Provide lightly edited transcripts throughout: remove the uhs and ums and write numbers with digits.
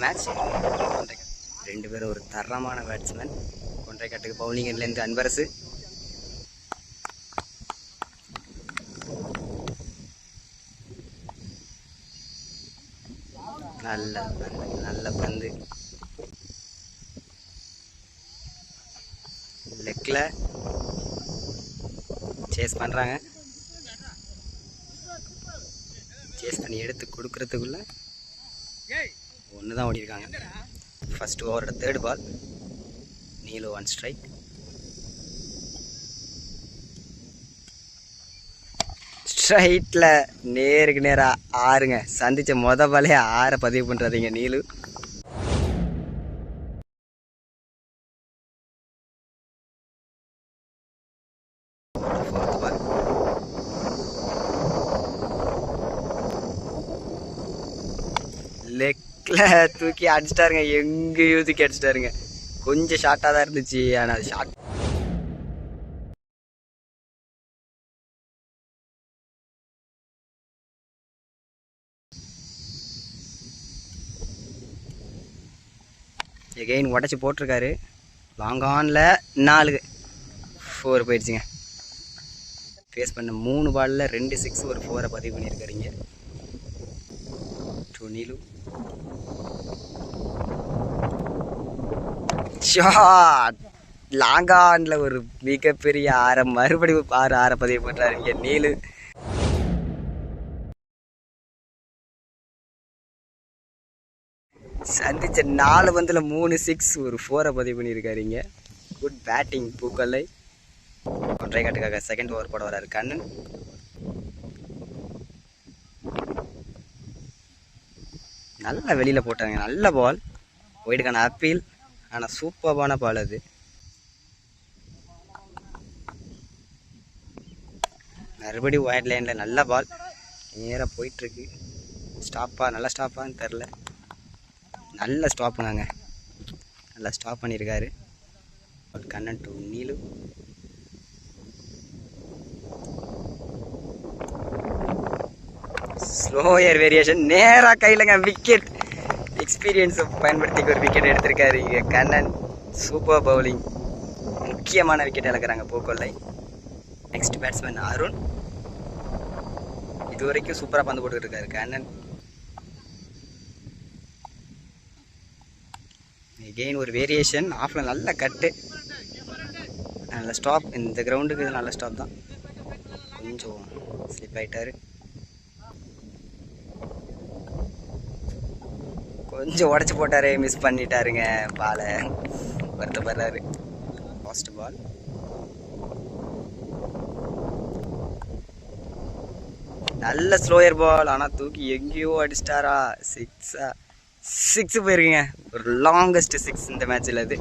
Match. ரெண்டு பேரும் ஒரு தரமான பேட்ஸ்மேன். கொன்றைக்காட்டுக்கு பவுலிங்லேருந்து அன்பரசு. நல்ல நல்ல பந்து லெக்கில் சேஸ் பண்ணுறாங்க. சேஸ் பண்ணி எடுத்து கொடுக்குறதுக்குள்ள ஒன்று தான் ஓடிருக்காங்க. ஃபர்ஸ்ட் ஓவரோட தேர்ட் பால். நீலு 1 ஸ்ட்ரைக். ஸ்ட்ரைட்டில் நேருக்கு நேராக ஆறுங்க. சந்தித்த பாலே 6 பதிவு பண்ணுறாதீங்க நீலு. லெக்கில் தூக்கி அடிச்சிட்டாருங்க. எங்கேயும் தூக்கி அடிச்சிட்டாருங்க. கொஞ்சம் ஷார்ட்டாக தான் இருந்துச்சு, ஆனால் அது ஷார்ட். எகெயின் உடச்சி போட்டிருக்காரு. லாங் ஆனில் 4 போயிடுச்சுங்க. ஃபேஸ் பண்ண 3 பாலில் 2 6 ஒரு 4 பதிவு பண்ணியிருக்காருங்க. நீலு ஷாட் லாங் ஆனில் ஒரு மிகப்பெரிய 6 மறுபடியும் 6 பதிவு பண்ணுறாருங்க நீலு. சந்திச்ச 4 பந்தில் 3 6 ஒரு 4 பதிவு பண்ணியிருக்காருங்க. Good batting Pookkollai. கொன்றைக்காட்டுக்காக செகண்ட் ஓவர் போட வர்றாரு கண்ணன். நல்லா வெளியில் போட்டாங்க. நல்ல பால். ஒயிடுக்கான அப்பீல். ஆனால் சூப்பரான பால் அது. மறுபடியும் ஒயிட் லைனில் நல்ல பால். நேராக போயிட்டுருக்கு. நல்ல ஸ்டாப்பான்னு தெரில. நல்ல ஸ்டாப்புங்க. நல்லா ஸ்டாப் பண்ணியிருக்காரு Kannan to Neelu. Slower variation நேராக கையிலங்க. விக்கெட். எக்ஸ்பீரியன்ஸை பயன்படுத்தி ஒரு விக்கெட் எடுத்திருக்காரு இங்கே கண்ணன். Super bowling. முக்கியமான விக்கெட் இழக்கிறாங்க பூக்கொல்லை. Next batsman Arun. இது வரைக்கும் சூப்பராக பந்து போட்டுக்கிட்டு இருக்காரு கண்ணன். எகெயின் ஒரு வேரியேஷன். ஆஃபில் நல்ல கட்டு. நல்ல ஸ்டாப். இந்த கிரவுண்டுக்கு நல்ல ஸ்டாப் தான். கொஞ்சம் ஸ்லிப் ஆகிட்டார். கொஞ்சம் உடச்சி போட்டார். மிஸ் பண்ணிட்டாருங்க பாலை. வருத்தப்படுறாரு. First ball. நல்ல ஸ்லோயர் பால். ஆனால் தூக்கி எங்கேயோ அடிச்சிட்டாரா. 6 போயிருக்குங்க. ஒரு லாங்கஸ்ட் 6 இந்த மேட்சில். அது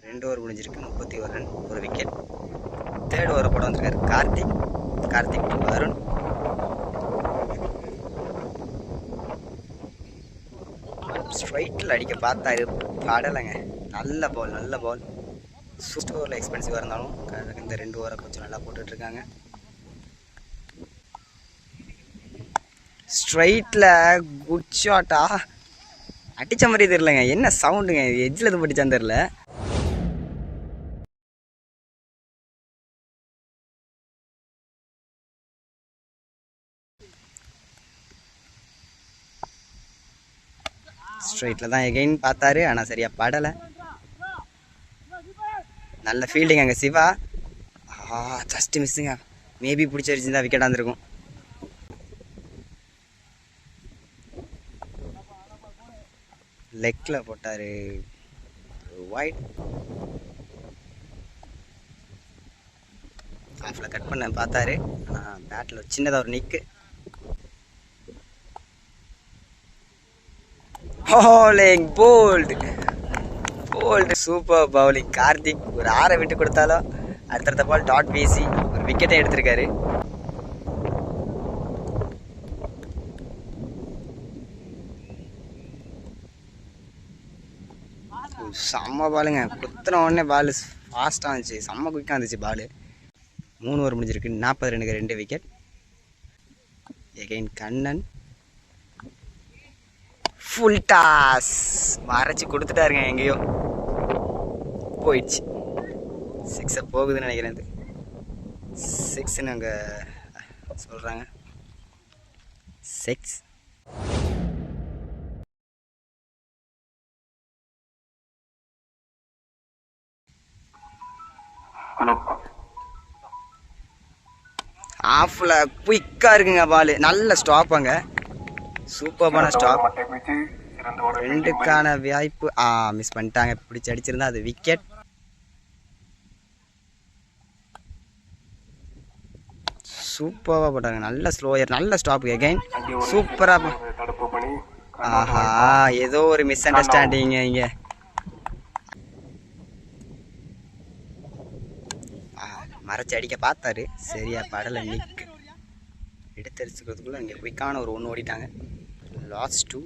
2 ஓவர் முடிஞ்சிருக்கு. 31 ரன், ஒரு விக்கெட். தேர்ட் ஓவரை போட வந்திருக்காரு கார்த்திக் டு அருண். ஸ்ட்ரைட்டில் அடிக்க பார்த்தாரு, படலைங்க. நல்ல பால். ஃபர்ஸ்ட் ஓவரில் எக்ஸ்பென்சிவாக இருந்தாலும் இந்த 2 ஓவரை கொஞ்சம் நல்லா போட்டுட்ருக்காங்க. ஸ்ட்ரைட்டில் குட் ஷாட்டா. அடித்த மாதிரி தெரிலங்க. என்ன சவுண்டுங்க. எஜ்ஜில் எதுவும் படித்தான்னு தெரில. ஸ்ட்ரைட்டில் தான் எகெயின் பார்த்தாரு, ஆனால் சரியாக படலை. நல்ல ஃபீல்டிங் அங்கே சிவா. ஜஸ்ட் மிஸ்ஸுங்க. மேபி பிடிச்சிருச்சுருந்தா விக்கெட்டாக இருந்திருக்கும். லெக்கில் போட்டார். ஒயிட். ஆஃபில் கட் பண்ண பார்த்தாரு, ஆனால் பேட்டில் சின்னதாக ஒரு நிற்கு. bowling bold super bowling. Karthik ஒரு 6 விட்டு கொடுத்தாலும் அடுத்தடுத்த பால் டாட் வீசி ஒரு விக்கெட்டை எடுத்திருக்காரு. செம்ம பாலுங்க. குத்துன உடனே பால் ஃபாஸ்ட்டாக இருந்துச்சு. செம்ம குயிக்காக இருந்துச்சு பால். 3 ஓவர் முடிஞ்சிருக்கு. 40 ரன்னுக்கு 2 wicket. Again Kannan full toss மறைச்சி கொடுத்துட்டாருங்க. எங்கேயோ போயிடுச்சு. 6 போகுதுன்னு நினைக்கிறேன். இது 6ன்னு அங்கே சொல்கிறாங்க. 6 ஆஃபில் குயிக்காக இருக்குங்க பால். நல்ல ஸ்டாப்பாங்க, சூப்பரான ஸ்டாப். 2க்கான வாய்ப்பு மிஸ் பண்ணிட்டாங்க. பிடிச்சி அடிச்சிருந்தா அது விக்கெட். சூப்பராக போட்டாங்க. நல்ல ஸ்லோயர், நல்ல ஸ்டாப். எகைன் சூப்பராக. ஆஹா, ஏதோ ஒரு மிஸ் அண்டர்ஸ்டாண்டிங்க இங்கே. மறைச்சி அடிக்க பார்த்தாரு, சரியா படலை. நிக் எடுத்தடிச்சுக்கிறதுக்குள்ளே இங்கே குயிக்கான ஒரு 1 ஓடிட்டாங்க. லாஸ்ட் 2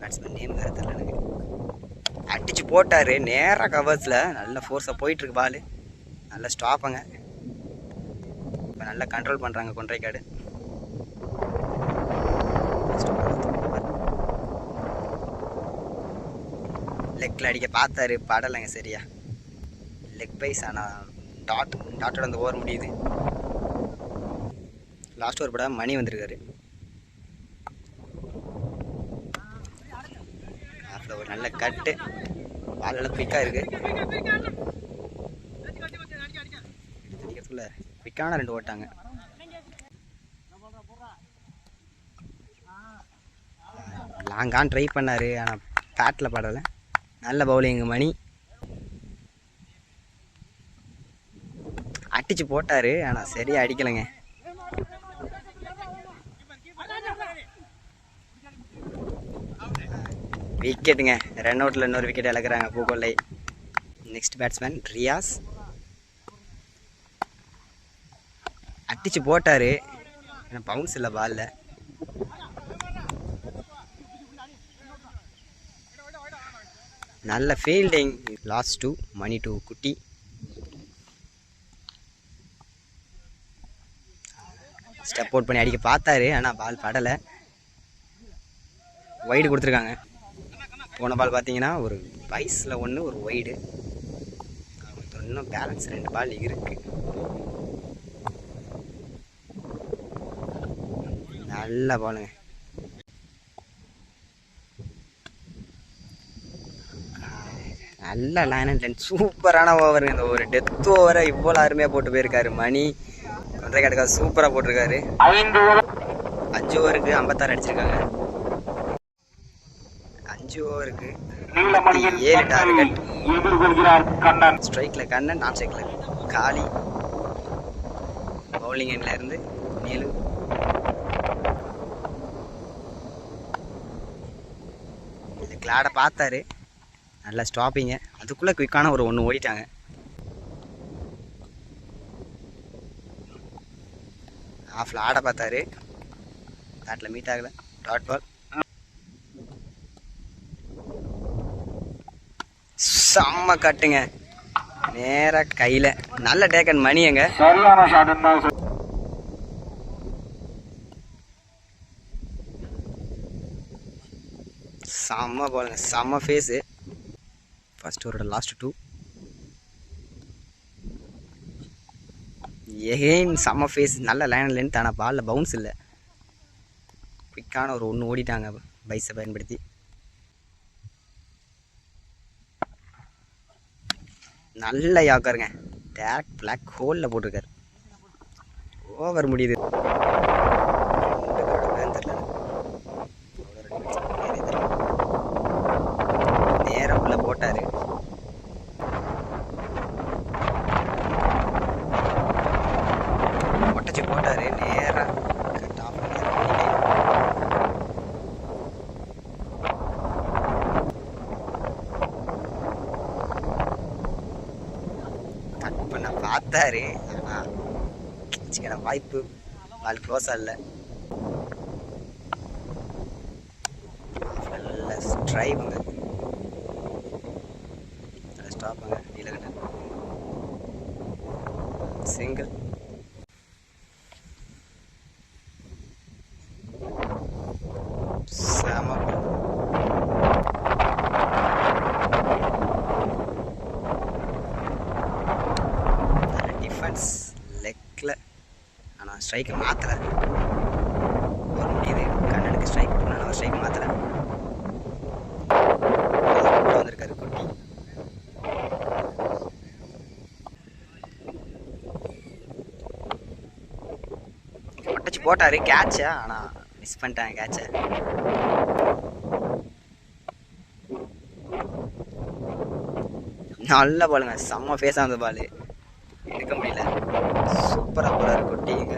பேட்ஸ்மேன் நேம் வேறு தெரியல எனக்கு. அடிச்சு போட்டார் நேராக கவர்ஸில். நல்ல ஃபோர்ஸாக போயிட்டுருக்கு பால். நல்ல ஸ்டாப்புங்க. இப்போ நல்லா கண்ட்ரோல் பண்ணுறாங்க கொன்றைக்காடு. லெக்கில் அடிக்க பார்த்தாரு, படலைங்க சரியா. லெக் பைஸ். ஆனால் டாட்டோட அந்த ஓவர் முடியுது. லாஸ்ட் ஓவர் படம் மணி வந்திருக்காரு. ஆஃபில் ஒரு நல்ல கட்டு. பால் நல்லா குயிக்காக இருக்குது. அடிக்கிறதுக்குள்ள குயிக்கான 2 ஓட்டாங்க. லாங்கான் ட்ரை பண்ணார், ஆனால் பேட்டில் படலை. நல்ல பவுலிங் மணி. அடிச்சு போட்டார், ஆனால் சரியாக அடிக்கலைங்க. விக்கெட்டுங்க. ரன் அவுட்டில் இன்னொரு விக்கெட் இழக்கிறாங்க பூக்கொல்லை. Next batsman Riyaz. அடிச்சு போட்டார், ஏன்னா பவுன்ஸ் இல்லை பாலில். நல்ல ஃபீல்டிங். லாஸ்ட் 2 மணி 2 குட்டி. ஸ்டெப் அவுட் பண்ணி அடிக்க பார்த்தாரு, ஆனால் பால் படலை. வைடு கொடுத்துருக்காங்க. போன பால் பார்த்தீங்கன்னா ஒரு வயசில் 1 ஒரு வைடு. இன்னும் பேலன்ஸ் 2 பால் இருக்கு. நல்ல பாலுங்க. நல்ல லைன் அண்ட் லைன் சூப்பரான ஓவருங்க. இந்த ஒரு டெத் ஓவரை இவ்வளோ அருமையாக போட்டு போயிருக்காரு மணி. கொன்றைக்காடுக்காக சூப்பராக போட்டிருக்காரு. 5 ஓவருக்கு 56 அடிச்சிருக்காங்க. 5 ஓவருக்கு 7 டார்கெட். ஸ்ட்ரைக்கில் கண்ணன், நான் ஸ்ட்ரைக்கில் காளி. பவுலிங் எண்ணில் இருந்து நீலு. இந்த கிளாடை பார்த்தாரு, நல்லா ஸ்டாப்பிங்க. அதுக்குள்ளே குயிக்கான ஒரு 1 ஓடிட்டாங்க. ஆஃபில் ஆட பார்த்தாரு, பேட்டில் மீட் ஆகலை. Dot ball. செம்ம கட்டுங்க, நேராக கையில். நல்ல டேக்கன் மணி. எங்க செம்ம பாலுங்க, செம்ம ஃபேஸு. ஃபர்ஸ்ட் ஓவரோட லாஸ்ட் 2. எகைன் செம்ம ஃபேஸ். நல்ல லைன் லென்த், ஆனால் பாலில் பவுன்ஸ் இல்லை. குயிக்கான ஒரு 1 ஓடிட்டாங்க பைஸை பயன்படுத்தி. நல்ல யாக்கருங்க, டேரக்ட் பிளாக் ஹோலில் போட்டிருக்காரு. ஓவர் முடியுது. நேரம் உள்ள போட்டாரு. ஒட்டச்சு போட்டாரு நேரம். கட் பண்ண பார்த்தாரு, ஆனால் சின்ன வாய்ப்பு. பால் க்ளோஸாக இல்லை. நல்ல ஸ்ட்ரைவுங்க, நல்ல ஸ்டாப்புங்க. நீலகண்டன் சிங்கிள். ஸ்ட்ரைக்கில், ஆனால் ஸ்ட்ரைக்கை மாற்றலை. ஒரு முடியுது கண்ணனுக்கு ஸ்ட்ரைக் கொடுக்கணும், அவர் ஸ்ட்ரைக் மாற்றலை. வந்திருக்காரு குட்டி. ஒட்டச்சு போட்டாரு கேட்சா, ஆனால் மிஸ் பண்ணிட்டாங்க கேட்சை. நல்ல பாலுங்க, செம்ம ஃபேஸாக இருந்த பால், எடுக்க முடியல. சூப்பராக போகிறாரு குட்டிங்க.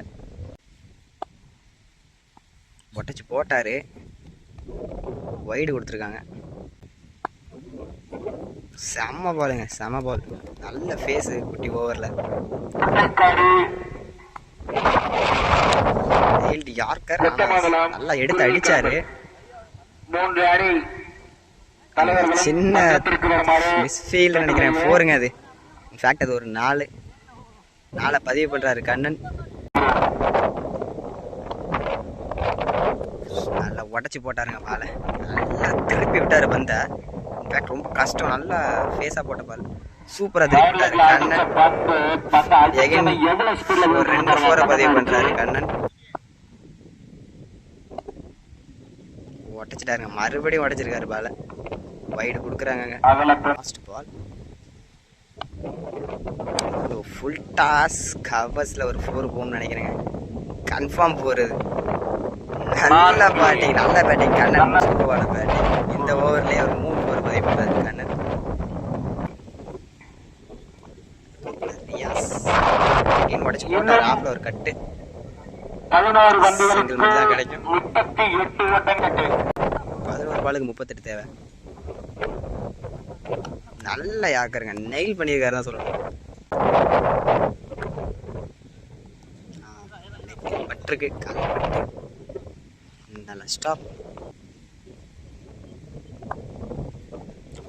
ஒட்டச்சு போட்டாரு, வைடு கொடுத்துருக்காங்க. செம்ம பாலுங்க, செம்ம பால், நல்ல ஃபேஸு குட்டி ஓவரில். யார்கர் நல்லா எடுத்து அடிச்சாரு. சின்ன மிஸ்ஃபீல்டு நினைக்கிறேன், 4ங்க அது. இன்ஃபேக்ட் அது ஒரு 4 பதிவு பண்ணுறாரு கண்ணன். நல்லா உடச்சி போட்டாருங்க பாலை, நல்லா திருப்பி விட்டார் பந்த. இன்ஃபேக்ட் ரொம்ப கஷ்டம், நல்லா ஃபேஸாக போட்ட பால், சூப்பராக திருப்பி விட்டார் கண்ணன். எகைன் ஒரு 2 4 பதிவு பண்ணுறாரு கண்ணன். உடச்சிட்டாருங்க, மறுபடியும் உடச்சிருக்காரு பாலை. வைடு கொடுக்குறாங்க. லாஸ்ட் பால் ஃபுல் டாஸ் கவர்ஸில் ஒரு 4 போகணும்னு நினைக்கிறேங்க. கன்ஃபார்ம் போகிறது. நல்ல பேட்டிங், நல்ல பேட்டிங் கண்ணன், சூப்பரான பேட்டிங். இந்த ஓவர்லேயே ஒரு 3 4 பதிவு பண்ணுறாரு கண்ணன். கேம் உடச்சி போட்டார். ஆஃப்ல ஒரு கட்டு, சிங்கிள் மட்டும் தான் கிடைக்கும். 11 பாலுக்கு 38 தேவை. நல்ல யாக்கருங்க, நெயில் பண்ணியிருக்காரு தான் சொல்லணும். பட்டிருக்கு கால்பட்டு, நல்ல ஸ்டாப்.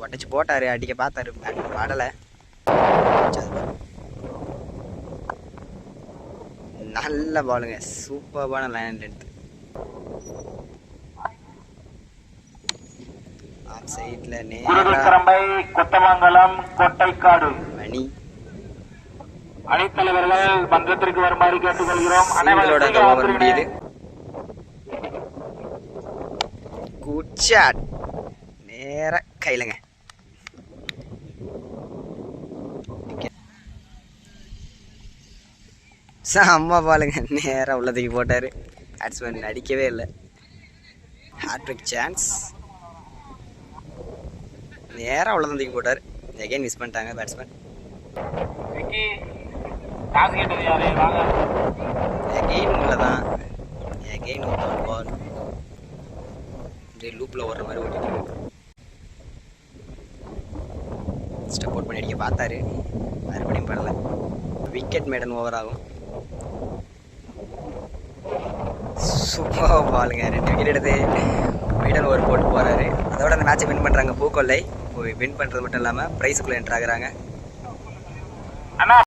உடச்சி போட்டாரு, அடிக்க பார்த்தாரு, பாடலை. நல்ல பாலுங்க, சூப்பரான லைன் லென்த். ஆஃப் சைட்ல கொட்டமங்கலம் கொட்டைக்காடு மணி அணித்தலைவர்கள் மன்றத்திற்கு வருமாறு கேட்டுக்கொள்கிறோம். சிங்களோட அந்த ஓவர் முடியுது. குட் ஷாட், நேர கையிலங்க. செம்ம பாலுங்க, நேராக உள்ளதுக்கு போட்டார். பேட்ஸ்மேன் அடிக்கவே இல்லை. ஹாட்ரிக் சான்ஸ், நேராக உள்ளதுக்கு போட்டார். எகைன் மிஸ் பண்ணிட்டாங்க பேட்ஸ்மேன். எகைன் உள்ளதான், எகைன் ஒரு பால். லூப்பில் ஓடுற மாதிரி ஓட்டிட்டு ஸ்டெப் அவுட் பண்ணி அடிக்க பார்த்தாரு, மறுபடியும் படலை. விக்கெட் மேடன் ஓவர் ஆகும். சூப்பர் பாலுங்க, 2 விக்கெட் எடுத்து மீடன் ஓவர் போட்டு போகிறாரு. அதோட அந்த மேட்சை வின் பண்ணுறாங்க பூக்கொல்லை. வின் பண்ணுறது மட்டும் இல்லாமல் ப்ரைஸுக்குள்ளே என்ட்ரு ஆகுறாங்க.